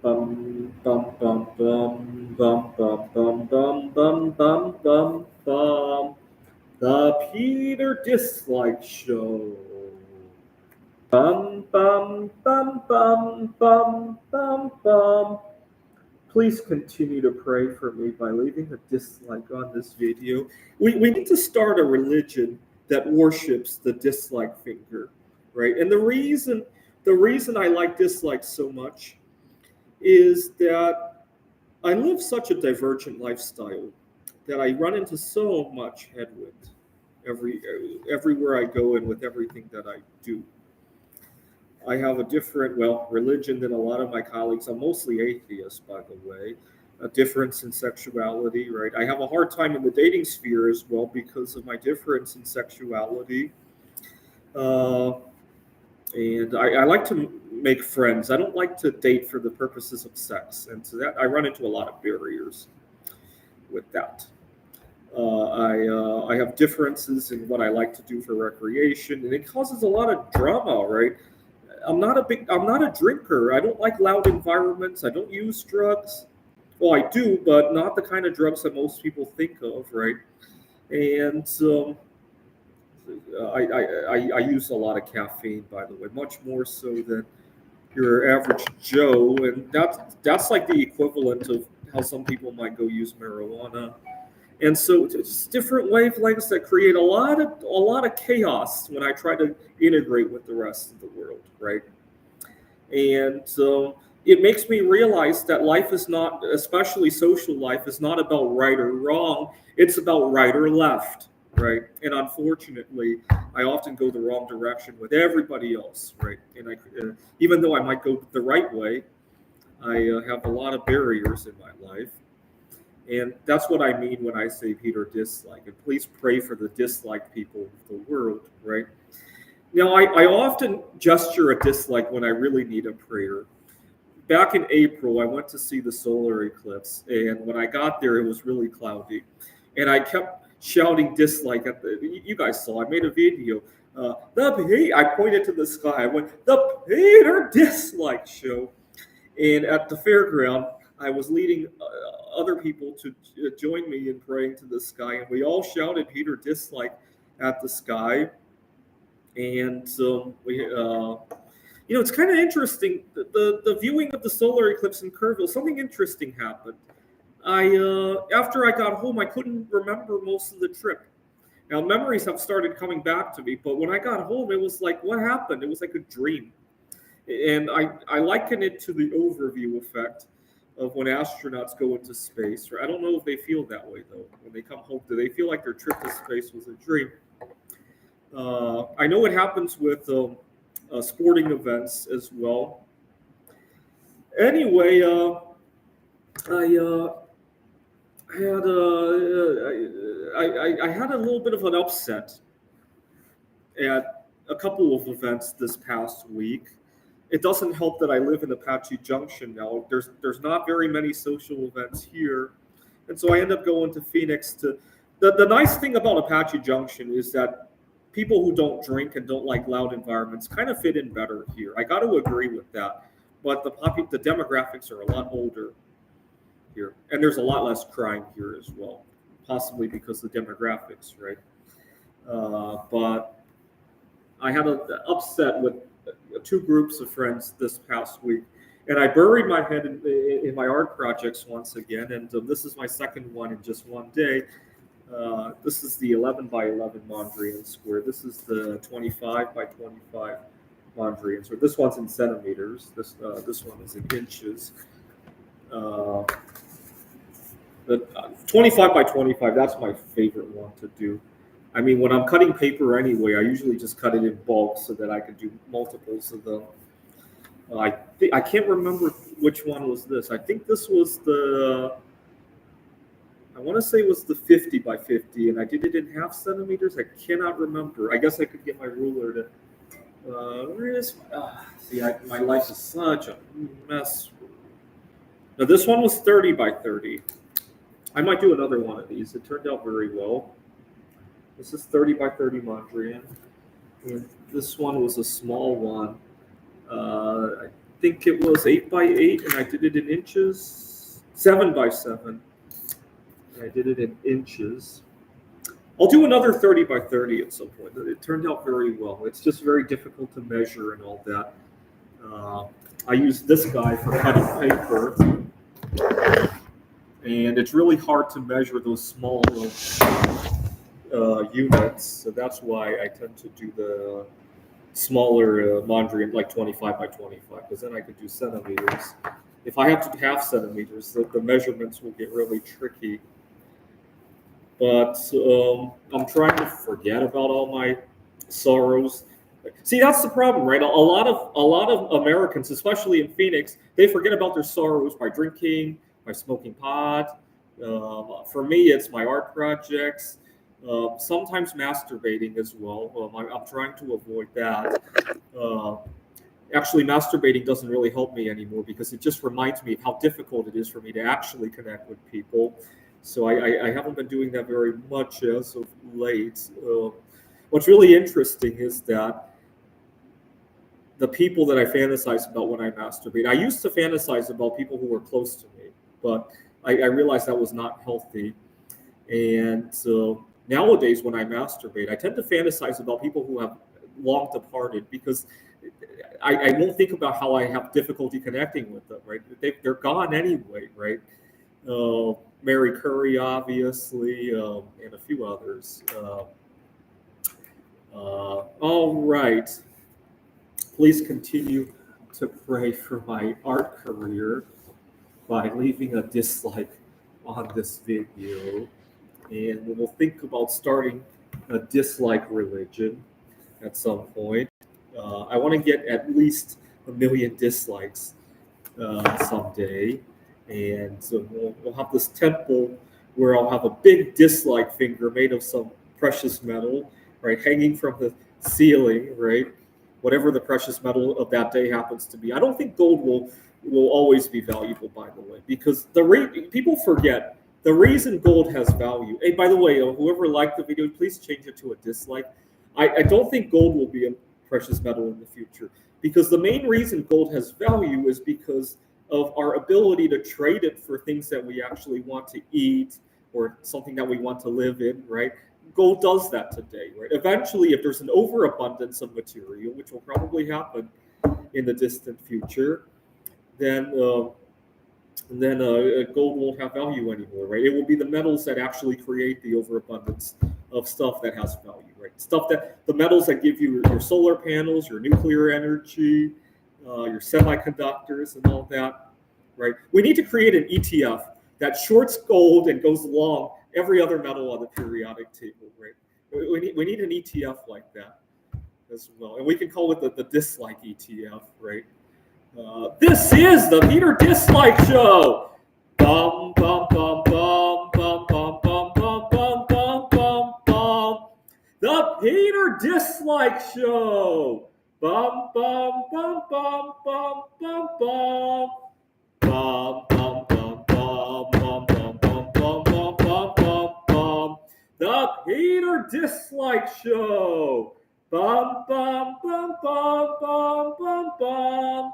Bum bum bum bum bum bum bum bum bum bum bum bum. The Peter Dislike Show. Bum bum bum bum bum bum bum. Please continue to pray for me by leaving a dislike on this video. We need to start a religion that worships the dislike finger, right? And the reason I like dislike so much is that I live such a divergent lifestyle that I run into so much headwind every everywhere I go and with everything that I do. I have a different, well, religion than a lot of my colleagues. I'm mostly atheist, by the way. A difference in sexuality, right? I have a hard time in the dating sphere as well because of my difference in sexuality. Uh, and I like to make friends. I don't like to date for the purposes of sex. And so that I run into a lot of barriers with that. I have differences in what I like to do for recreation, and it causes a lot of drama, right? I'm not a drinker. I don't like loud environments. I don't use drugs. Well, I do, but not the kind of drugs that most people think of, right? And I use a lot of caffeine, by the way, much more so than your average Joe, and that's like the equivalent of how some people might go use marijuana. And so it's just different wavelengths that create a lot of chaos when I try to integrate with the rest of the world, right? And it makes me realize that life is not, especially social life, is not about right or wrong. It's about right or left, right? And unfortunately, I often go the wrong direction with everybody else, right? And even though I might go the right way, I have a lot of barriers in my life. And that's what I mean when I say Peter dislike. And please pray for the dislike people of the world, right? Now, I often gesture a dislike when I really need a prayer. Back in April, I went to see the solar eclipse, and when I got there, it was really cloudy, and I kept shouting dislike at the. You guys saw. I made a video. I pointed to the sky. I went the Peter dislike show, and at the fairground, I was leading other people to join me in praying to the sky, and we all shouted Peter dislike at the sky, and it's kind of interesting. The viewing of the solar eclipse in Kerrville, something interesting happened. After I got home, I couldn't remember most of the trip. Now memories have started coming back to me, but when I got home, it was like, what happened? It was like a dream, and I liken it to the overview effect of when astronauts go into space. I don't know if they feel that way though. When they come home, do they feel like their trip to space was a dream? I know it happens with sporting events as well. Anyway, I had I had a little bit of an upset at a couple of events this past week. It doesn't help that I live in Apache Junction now. There's not very many social events here, and so I end up going to Phoenix to. The nice thing about Apache Junction is that people who don't drink and don't like loud environments kind of fit in better here. I got to agree with that, but the demographics are a lot older here, and there's a lot less crime here as well, possibly because of the demographics, right? But I had an upset with two groups of friends this past week, and I buried my head in my art projects once again. And this is my second one in just one day. This is the 11 by 11 Mondrian square. This is the 25 by 25 Mondrian square. This one's in centimeters. This one is in inches. Uh, the 25 by 25. That's my favorite one to do. I mean, when I'm cutting paper anyway, I usually just cut it in bulk so that I can do multiples of them. I can't remember which one was this. I think this was the. I want to say it was the 50 by 50, and I did it in half centimeters. I cannot remember. I guess I could get my ruler to. Where is? My life is such a mess. Now this one was 30 by 30. I might do another one of these. It turned out very well. This is 30 by 30 Mondrian. And this one was a small one. think it was 8x8, and I did it in inches. 7x7. I did it in inches. I'll do another 30x30 at some point. It turned out very well. It's just very difficult to measure and all that. I use this guy for cutting paper, and it's really hard to measure those small units. So that's why I tend to do the smaller Mondrian, like 25x25, because then I could do centimeters. If I have to have centimeters, the measurements will get really tricky. But I'm trying to forget about all my sorrows. See, that's the problem, right? A lot of Americans, especially in Phoenix, they forget about their sorrows by drinking, by smoking pot. For me, it's my art projects. Sometimes masturbating as well. I'm trying to avoid that. Actually, masturbating doesn't really help me anymore because it just reminds me of how difficult it is for me to actually connect with people. So I haven't been doing that very much as of late. What's really interesting is that the people that I fantasize about when I masturbate, I used to fantasize about people who were close to me, but I realized that was not healthy. And so nowadays, when I masturbate, I tend to fantasize about people who have long departed because I won't think about how I have difficulty connecting with them, right? They're gone anyway, right? Mary Curry, obviously, and a few others. All right. Please continue to pray for my art career by leaving a dislike on this video. And we'll think about starting a dislike religion at some point. I want to get at least 1 million dislikes someday. And so we'll have this temple where I'll have a big dislike finger made of some precious metal, right, hanging from the ceiling, right? Whatever the precious metal of that day happens to be. I don't think gold will always be valuable, by the way, because people forget the reason gold has value. Hey, by the way, whoever liked the video, please change it to a dislike. I don't think gold will be a precious metal in the future because the main reason gold has value is because of our ability to trade it for things that we actually want to eat or something that we want to live in, right? Gold does that today, right? Eventually, if there's an overabundance of material, which will probably happen in the distant future, then gold won't have value anymore, right? It will be the metals that actually create the overabundance of stuff that has value, right? The metals that give you your solar panels, your nuclear energy, your semiconductors and all that, right? We need to create an ETF that shorts gold and goes long every other metal on the periodic table, right? We need an ETF like that as well. And we can call it the dislike ETF, right? This is the Peter Dislike Show. Bum, bum, bum, bum, bum, bum, bum, bum, bum, bum, bum, bum. The Peter Dislike Show. Bum, bum, bum, bum, bum, bum, bum. Bum, bum, bum, bum, bum, bum, bum, bum, bum, bum, bum, bum. The Peter Dislike Show. Bum, bum, bum, bum, bum, bum, bum.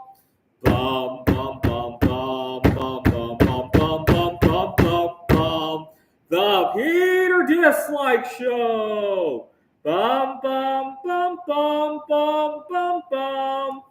Bum, bum, bum, bum, bum, bum, bum, bum, bum, bum, bum, bum. The Peter Dislike Show. Bum, bum, bum, bum, bum, bum, bum.